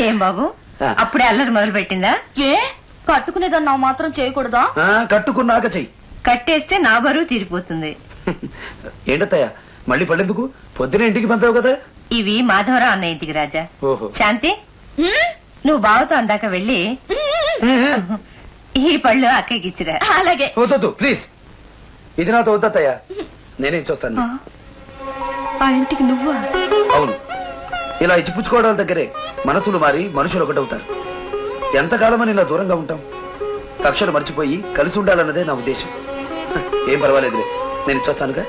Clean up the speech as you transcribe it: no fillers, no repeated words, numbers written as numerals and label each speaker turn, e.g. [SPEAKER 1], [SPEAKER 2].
[SPEAKER 1] ఏం బాబు అప్పుడే అల్లరి మొదలు పెట్టిందా?
[SPEAKER 2] ఏ కట్టుకునేదన్నా మాత్రం చేయకూడదా?
[SPEAKER 3] కట్టుకున్నాక చెయ్యి.
[SPEAKER 1] కట్టేస్తే నా బరువు తీరిపోతుంది.
[SPEAKER 3] ఏంటత్తయ్య మళ్ళీ పళ్ళెందుకు? పొద్దునే ఇంటికి పంపావు కదా.
[SPEAKER 1] ఇవి మాధవరావు అన్న ఇంటికి రాజా.
[SPEAKER 3] ఓహో.
[SPEAKER 1] శాంతి నువ్వు బావతో అందాక వెళ్ళి ఈ పళ్ళు అక్కకి ఇచ్చిరా.
[SPEAKER 2] అలాగే.
[SPEAKER 3] వద్దు ప్లీజ్, ఇది నాతో వద్దత్తయ్య, నేనే ఇచ్చొస్తాను.
[SPEAKER 1] ఆ ఇంటికి నువ్వా?
[SPEAKER 3] అవును, ఇలా ఇచ్చిపుచ్చుకోవడాల దగ్గరే మనసులు మారి మనుషులు ఒకటవుతారు. ఎంతకాలమని ఇలా దూరంగా ఉంటాం? కక్షలు మర్చిపోయి కలిసి ఉండాలన్నదే నా ఉద్దేశం. ఏం పర్వాలేదులే, నేను ఇచ్చొస్తానుగా.